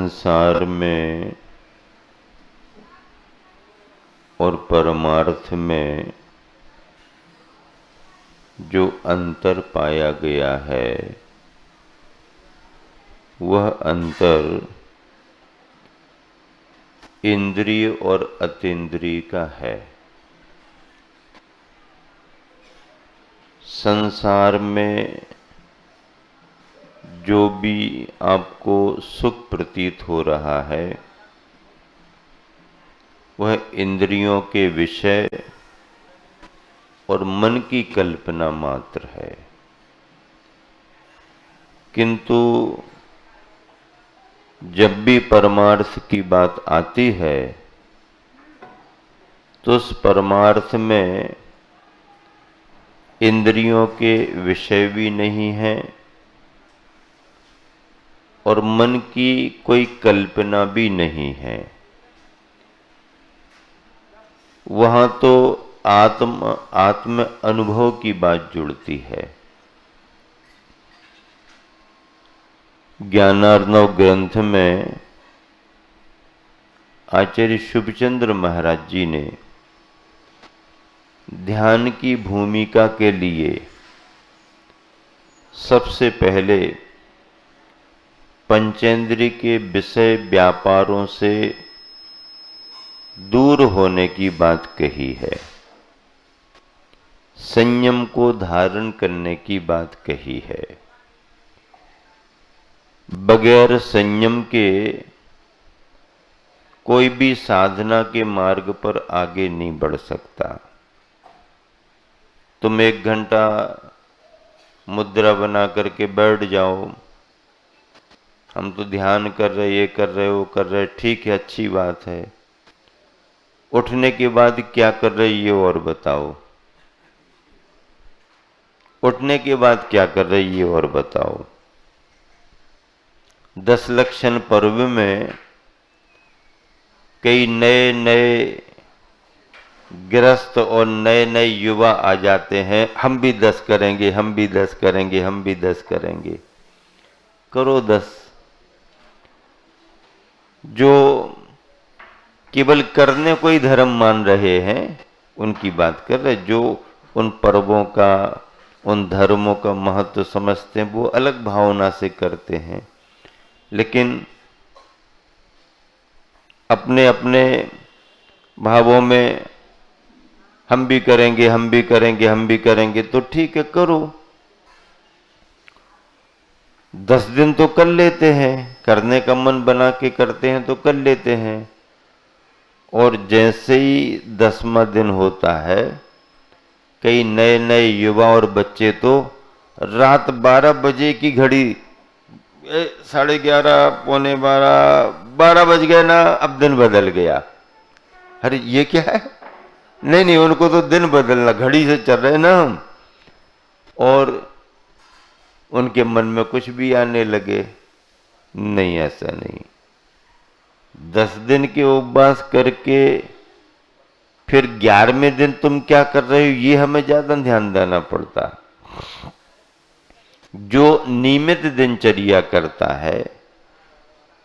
संसार में और परमार्थ में जो अंतर पाया गया है वह अंतर इंद्रिय और अतीन्द्रिय का है। संसार में जो भी आपको सुख प्रतीत हो रहा है वह इंद्रियों के विषय और मन की कल्पना मात्र है, किंतु जब भी परमार्थ की बात आती है तो उस परमार्थ में इंद्रियों के विषय भी नहीं है और मन की कोई कल्पना भी नहीं है। वहां तो आत्म अनुभव की बात जुड़ती है। ज्ञानार्णव ग्रंथ में आचार्य शुभचंद्र महाराज जी ने ध्यान की भूमिका के लिए सबसे पहले पंचेंद्रिय के विषय व्यापारों से दूर होने की बात कही है, संयम को धारण करने की बात कही है। बगैर संयम के कोई भी साधना के मार्ग पर आगे नहीं बढ़ सकता। तुम 1 घंटा मुद्रा बना करके बैठ जाओ, हम तो ध्यान कर रहे, ये कर रहे, वो कर रहे, ठीक है, अच्छी बात है। उठने के बाद क्या कर रहे ये और बताओ, उठने के बाद क्या कर रहे ये और बताओ। 10 लक्षण पर्व में कई नए नए गृहस्थ और नए नए युवा आ जाते हैं, हम भी 10 करेंगे, हम भी 10 करेंगे, हम भी 10 करेंगे। करो 10। जो केवल करने को ही धर्म मान रहे हैं उनकी बात कर रहे, जो उन पर्वों का, उन धर्मों का महत्व समझते हैं वो अलग भावना से करते हैं, लेकिन अपने अपने भावों में हम भी करेंगे, हम भी करेंगे, हम भी करेंगे, तो ठीक है, करो। 10 दिन तो कर लेते हैं, करने का मन बना के करते हैं तो कर लेते हैं। और जैसे ही 10वां दिन होता है, कई नए नए युवा और बच्चे तो रात 12 बजे की घड़ी, 11:30, पौने 12 बज गए ना, अब दिन बदल गया। अरे ये क्या है? नहीं, उनको तो दिन बदलना, घड़ी से चल रहे ना हम। और उनके मन में कुछ भी आने लगे। नहीं, ऐसा नहीं। 10 दिन के उपवास करके फिर 11वें दिन तुम क्या कर रहे हो ये हमें ज्यादा ध्यान देना पड़ता। जो नियमित दिनचर्या करता है,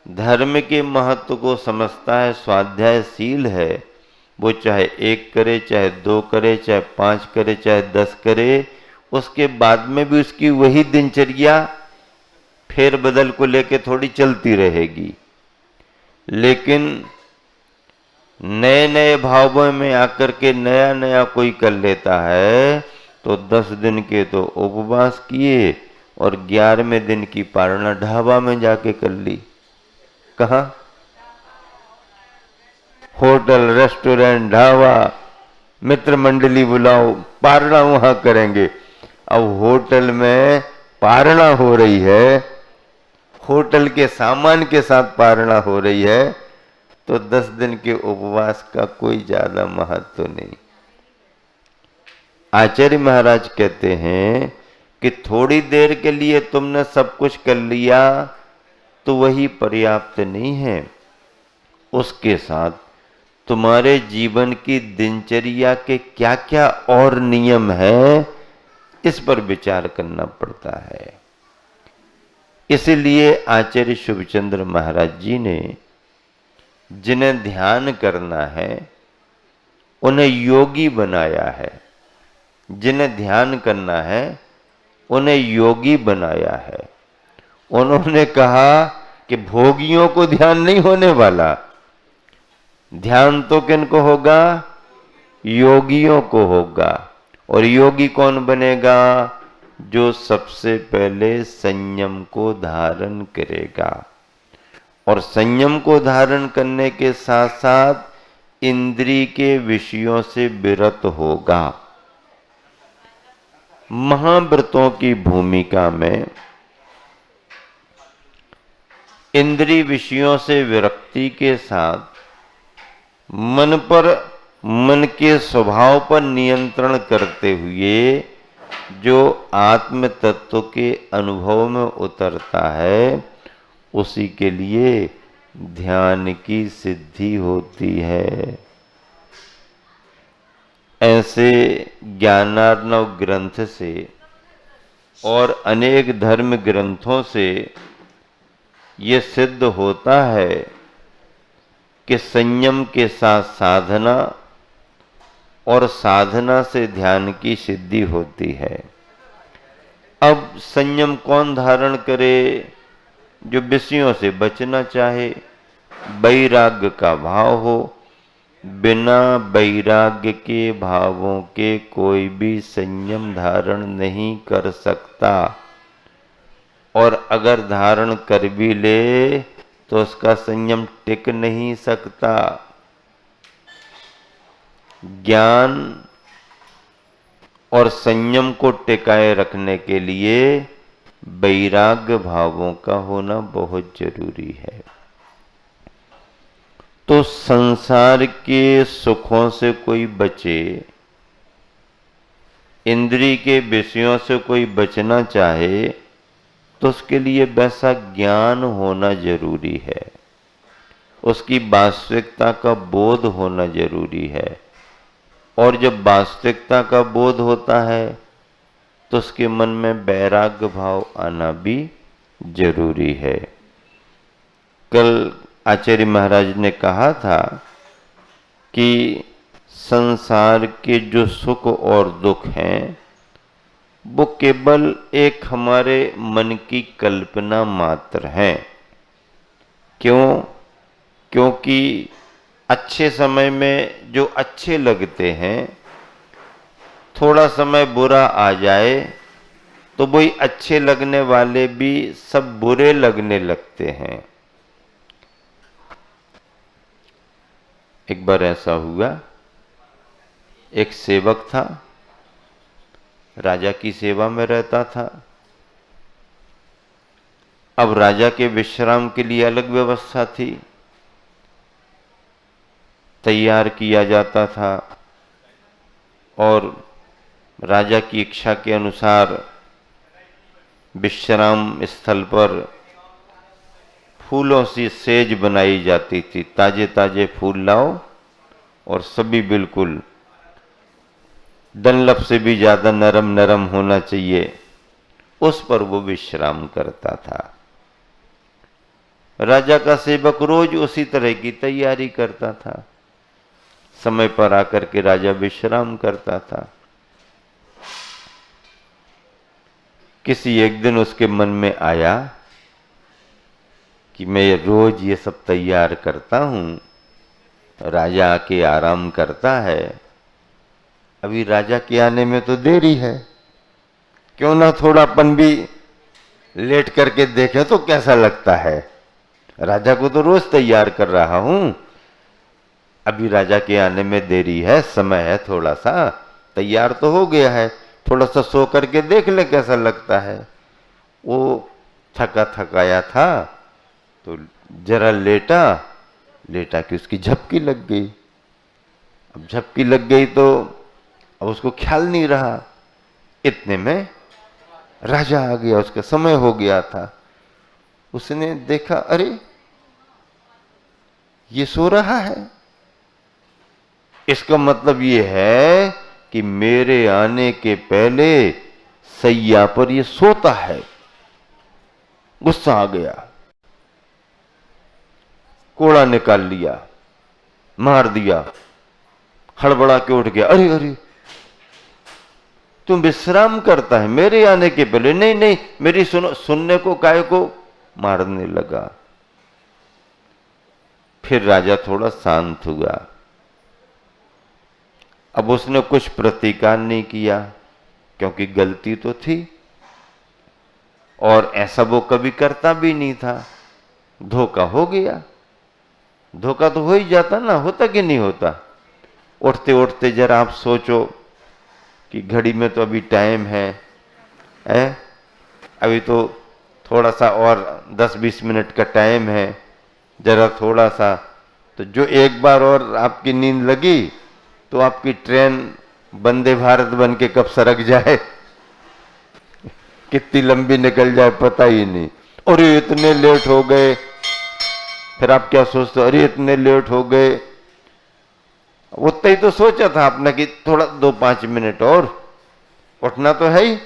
धर्म के महत्व को समझता है, स्वाध्यायशील है, वो चाहे 1 करे, चाहे 2 करे, चाहे 5 करे, चाहे 10 करे, उसके बाद में भी उसकी वही दिनचर्या फेर बदल को लेके थोड़ी चलती रहेगी। लेकिन नए नए भावों में आकर के नया नया कोई कर लेता है, तो 10 दिन के तो उपवास किए और 11वें दिन की पारणा ढाबा में जाके कर ली। कहाँ? होटल, रेस्टोरेंट, ढाबा, मित्र मंडली बुलाओ, पारणा वहां करेंगे। अब होटल में पारणा हो रही है, होटल के सामान के साथ पारणा हो रही है, तो 10 दिन के उपवास का कोई ज्यादा महत्व नहीं। आचार्य महाराज कहते हैं कि थोड़ी देर के लिए तुमने सब कुछ कर लिया तो वही पर्याप्त नहीं है, उसके साथ तुम्हारे जीवन की दिनचर्या के क्या क्या और नियम हैं, इस पर विचार करना पड़ता है। इसलिए आचार्य शुभचंद्र महाराज जी ने जिन्हें ध्यान करना है उन्हें योगी बनाया है, जिन्हें ध्यान करना है उन्हें योगी बनाया है। उन्होंने कहा कि भोगियों को ध्यान नहीं होने वाला, ध्यान तो किनको होगा? योगियों को होगा। और योगी कौन बनेगा? जो सबसे पहले संयम को धारण करेगा, और संयम को धारण करने के साथ साथ इंद्रिय के विषयों से विरत होगा। महाव्रतों की भूमिका में इंद्रिय विषयों से विरक्ति के साथ मन के स्वभाव पर नियंत्रण करते हुए जो आत्म तत्व के अनुभव में उतरता है, उसी के लिए ध्यान की सिद्धि होती है। ऐसे ज्ञानार्णव ग्रंथ से और अनेक धर्म ग्रंथों से ये सिद्ध होता है कि संयम के साथ साधना और साधना से ध्यान की सिद्धि होती है। अब संयम कौन धारण करे? जो विषयों से बचना चाहे, वैराग्य का भाव हो। बिना वैराग्य के भावों के कोई भी संयम धारण नहीं कर सकता, और अगर धारण कर भी ले तो उसका संयम टिक नहीं सकता। ज्ञान और संयम को टिकाए रखने के लिए वैराग्य भावों का होना बहुत जरूरी है। तो संसार के सुखों से कोई बचे, इंद्रिय के विषयों से कोई बचना चाहे, तो उसके लिए वैसा ज्ञान होना जरूरी है, उसकी वास्तविकता का बोध होना जरूरी है। और जब वास्तविकता का बोध होता है तो उसके मन में वैराग्य भाव आना भी जरूरी है। कल आचार्य महाराज ने कहा था कि संसार के जो सुख और दुख हैं वो केवल एक हमारे मन की कल्पना मात्र है। क्यों? क्योंकि अच्छे समय में जो अच्छे लगते हैं, थोड़ा समय बुरा आ जाए तो वही अच्छे लगने वाले भी सब बुरे लगने लगते हैं। एक बार ऐसा हुआ, एक सेवक था, राजा की सेवा में रहता था। अब राजा के विश्राम के लिए अलग व्यवस्था थी, तैयार किया जाता था, और राजा की इच्छा के अनुसार विश्राम स्थल पर फूलों से सेज बनाई जाती थी। ताजे ताजे फूल लाओ और सभी बिल्कुल डनलप से भी ज्यादा नरम नरम होना चाहिए, उस पर वो विश्राम करता था। राजा का सेवक रोज उसी तरह की तैयारी करता था, समय पर आकर के राजा विश्राम करता था। किसी एक दिन उसके मन में आया कि मैं रोज ये सब तैयार करता हूं, राजा आके आराम करता है, अभी राजा के आने में तो देरी है, क्यों ना थोड़ापन भी लेट करके देखे तो कैसा लगता है। राजा को तो रोज तैयार कर रहा हूं, अभी राजा के आने में देरी है, समय है, थोड़ा सा तैयार तो हो गया है, थोड़ा सा सो करके देख ले कैसा लगता है। वो थका थकाया था तो जरा लेटा कि उसकी झपकी लग गई। अब झपकी लग गई तो अब उसको ख्याल नहीं रहा, इतने में राजा आ गया, उसका समय हो गया था। उसने देखा, अरे ये सो रहा है, इसका मतलब ये है कि मेरे आने के पहले सैया पर ये सोता है। गुस्सा आ गया, कोड़ा निकाल लिया, मार दिया, हड़बड़ा के उठ गया। अरे अरे, तुम विश्राम करता है मेरे आने के पहले? नहीं नहीं, मेरी सुनो, सुनने को काय को मारने लगा। फिर राजा थोड़ा शांत हुआ। अब उसने कुछ प्रतिकार नहीं किया, क्योंकि गलती तो थी और ऐसा वो कभी करता भी नहीं था। धोखा हो गया, धोखा तो हो ही जाता ना, होता कि नहीं होता? उठते उठते जरा आप सोचो कि घड़ी में तो अभी टाइम है, अभी तो थोड़ा सा और 10-20 मिनट का टाइम है, जरा थोड़ा सा, तो जो एक बार और आपकी नींद लगी तो आपकी ट्रेन वंदे भारत बन के कब सरक जाए, कितनी लंबी निकल जाए पता ही नहीं। अरे इतने लेट हो गए, फिर आप क्या सोचते? अरे इतने लेट हो गए। उतना ही तो सोचा था आपने कि थोड़ा 2-5 मिनट और, उठना तो है ही,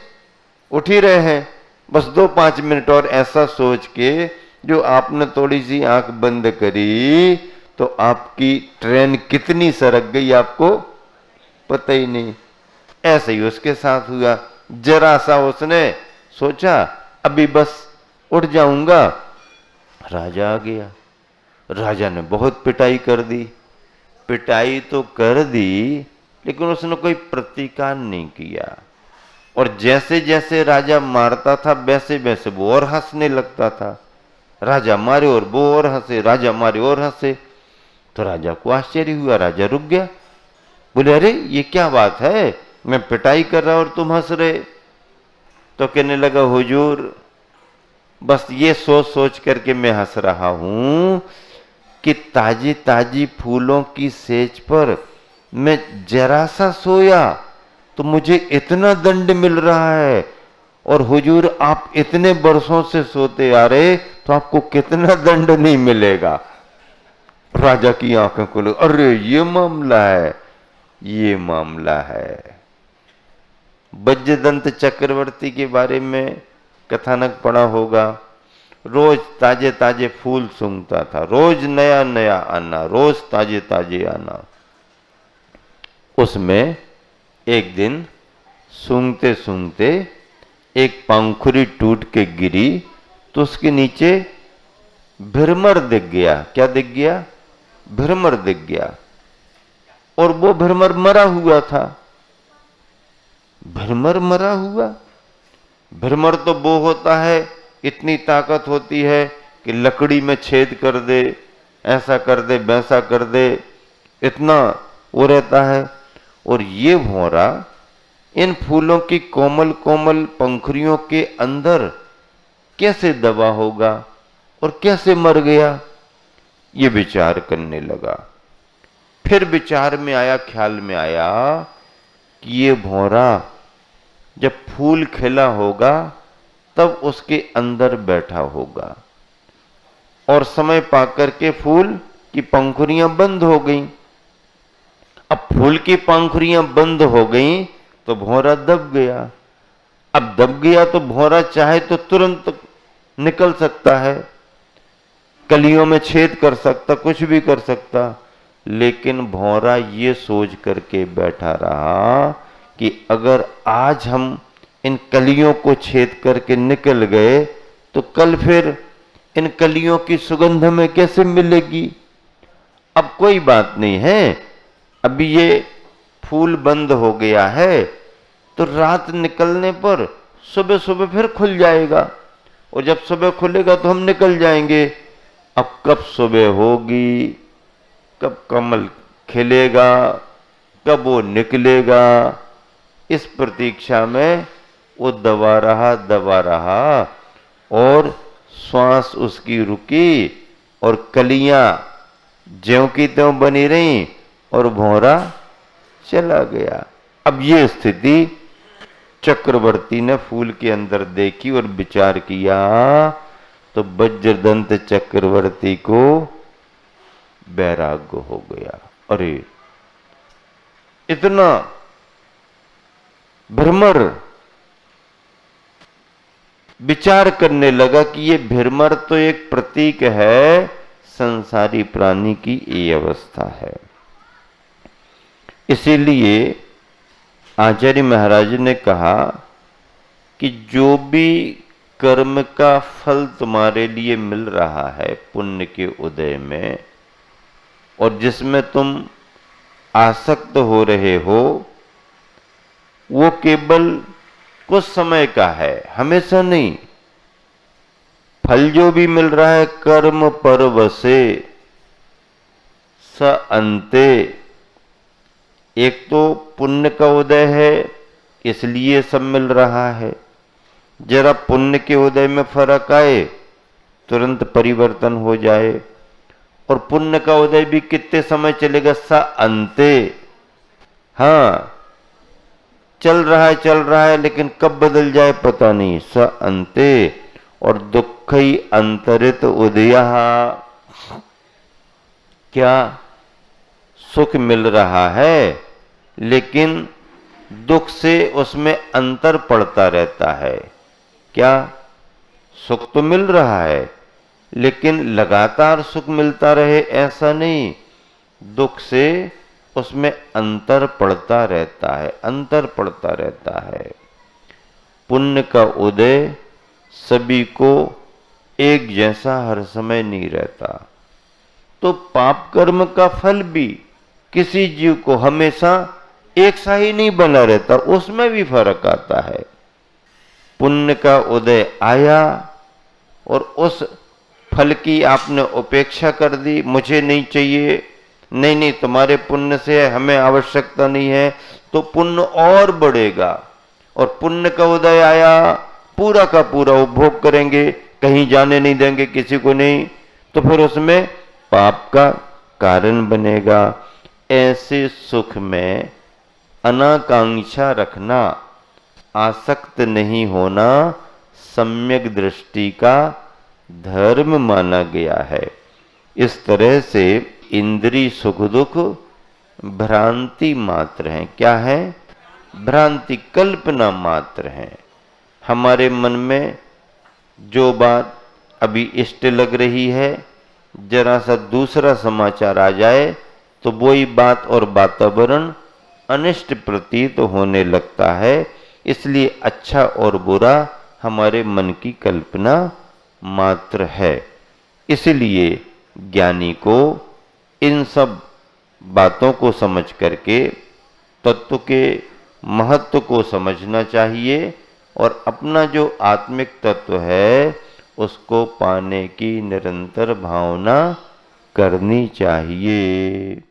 उठ ही रहे हैं, बस 2-5 मिनट और, ऐसा सोच के जो आपने थोड़ी सी आंख बंद करी तो आपकी ट्रेन कितनी सरक गई आपको पता ही नहीं। ऐसे ही उसके साथ हुआ। जरा सा उसने सोचा अभी बस उठ जाऊंगा, राजा आ गया। राजा ने बहुत पिटाई कर दी। पिटाई तो कर दी, लेकिन उसने कोई प्रतिकार नहीं किया। और जैसे जैसे राजा मारता था वैसे वैसे वो और हंसने लगता था। राजा मारे और वो और हंसे, राजा मारे और हंसे। तो राजा को आश्चर्य हुआ, राजा रुक गया, बोले अरे ये क्या बात है, मैं पिटाई कर रहा और तुम हंस रहे? तो कहने लगा हुजूर, बस ये सोच सोच करके मैं हंस रहा हूं कि ताजी ताजी फूलों की सेज पर मैं जरा सा सोया तो मुझे इतना दंड मिल रहा है, और हुजूर आप इतने बरसों से सोते आ रहे तो आपको कितना दंड नहीं मिलेगा। राजा की आंखें खुली, अरे ये मामला है, ये मामला है। वज्रदंत चक्रवर्ती के बारे में कथानक पढ़ा होगा। रोज ताजे ताजे फूल सूंघता था, रोज नया नया आना, रोज ताजे ताजे आना। उसमें एक दिन सूंघते सूंघते एक पंखुड़ी टूट के गिरी तो उसके नीचे भ्रमर दिख गया। क्या दिख गया? भ्रमर दिख गया। और वो भ्रमर मरा हुआ था। भ्रमर मरा हुआ? भ्रमर तो वो होता है, इतनी ताकत होती है कि लकड़ी में छेद कर दे, ऐसा कर दे, वैसा कर दे, इतना वो रहता है। और ये भौरा इन फूलों की कोमल कोमल पंखुड़ियों के अंदर कैसे दबा होगा और कैसे मर गया? ये विचार करने लगा। फिर विचार में आया, ख्याल में आया कि ये भौरा जब फूल खिला होगा तब उसके अंदर बैठा होगा, और समय पाकर के फूल की पंखुड़ियां बंद हो गईं। अब फूल की पंखुड़ियां बंद हो गईं तो भौरा दब गया। अब दब गया तो भौरा चाहे तो तुरंत निकल सकता है, कलियों में छेद कर सकता, कुछ भी कर सकता। लेकिन भौरा ये सोच करके बैठा रहा कि अगर आज हम इन कलियों को छेद करके निकल गए तो कल फिर इन कलियों की सुगंध हमें कैसे मिलेगी? अब कोई बात नहीं है, अभी ये फूल बंद हो गया है तो रात निकलने पर सुबह सुबह फिर खुल जाएगा, और जब सुबह खुलेगा तो हम निकल जाएंगे। अब कब सुबह होगी, कब कमल खिलेगा, कब वो निकलेगा, इस प्रतीक्षा में वो दबा रहा, और श्वास उसकी रुकी और कलियां ज्यों की त्यों बनी रहीं और भौरा चला गया। अब ये स्थिति चक्रवर्ती ने फूल के अंदर देखी और विचार किया तो वज्रदंत चक्रवर्ती को वैराग्य हो गया। अरे इतना भ्रमर विचार करने लगा कि ये भ्रमर तो एक प्रतीक है, संसारी प्राणी की ये अवस्था है। इसीलिए आचार्य महाराज ने कहा कि जो भी कर्म का फल तुम्हारे लिए मिल रहा है पुण्य के उदय में, और जिसमें तुम आसक्त हो रहे हो, वो केवल कुछ समय का है, हमेशा नहीं। फल जो भी मिल रहा है कर्म परवसे स अंते, एक तो पुण्य का उदय है इसलिए सब मिल रहा है। जरा पुण्य के उदय में फर्क आए तुरंत परिवर्तन हो जाए, और पुण्य का उदय भी कितने समय चलेगा, स अंते। हाँ, चल रहा है लेकिन कब बदल जाए पता नहीं, स अंते। और दुख ही अंतरित उदया, क्या सुख मिल रहा है लेकिन दुख से उसमें अंतर पड़ता रहता है। क्या सुख तो मिल रहा है लेकिन लगातार सुख मिलता रहे ऐसा नहीं, दुख से उसमें अंतर पड़ता रहता है, अंतर पड़ता रहता है। पुण्य का उदय सभी को एक जैसा हर समय नहीं रहता, तो पाप कर्म का फल भी किसी जीव को हमेशा एक सा ही नहीं बना रहता, उसमें भी फर्क आता है। पुण्य का उदय आया और उस फल की आपने उपेक्षा कर दी, मुझे नहीं चाहिए, नहीं तुम्हारे पुण्य से हमें आवश्यकता नहीं है, तो पुण्य और बढ़ेगा। और पुण्य का उदय आया, पूरा का पूरा उपभोग करेंगे, कहीं जाने नहीं देंगे किसी को नहीं, तो फिर उसमें पाप का कारण बनेगा। ऐसे सुख में अनाकांक्षा रखना, आसक्त नहीं होना सम्यक दृष्टि का धर्म माना गया है। इस तरह से इंद्रिय सुख दुख भ्रांति मात्र हैं। क्या है? भ्रांति, कल्पना मात्र हैं। हमारे मन में जो बात अभी इष्ट लग रही है, जरा सा दूसरा समाचार आ जाए तो वही बात और वातावरण अनिष्ट प्रतीत होने लगता है। इसलिए अच्छा और बुरा हमारे मन की कल्पना मात्र है। इसलिए ज्ञानी को इन सब बातों को समझ करके तत्व के महत्व को समझना चाहिए और अपना जो आत्मिक तत्व है उसको पाने की निरंतर भावना करनी चाहिए।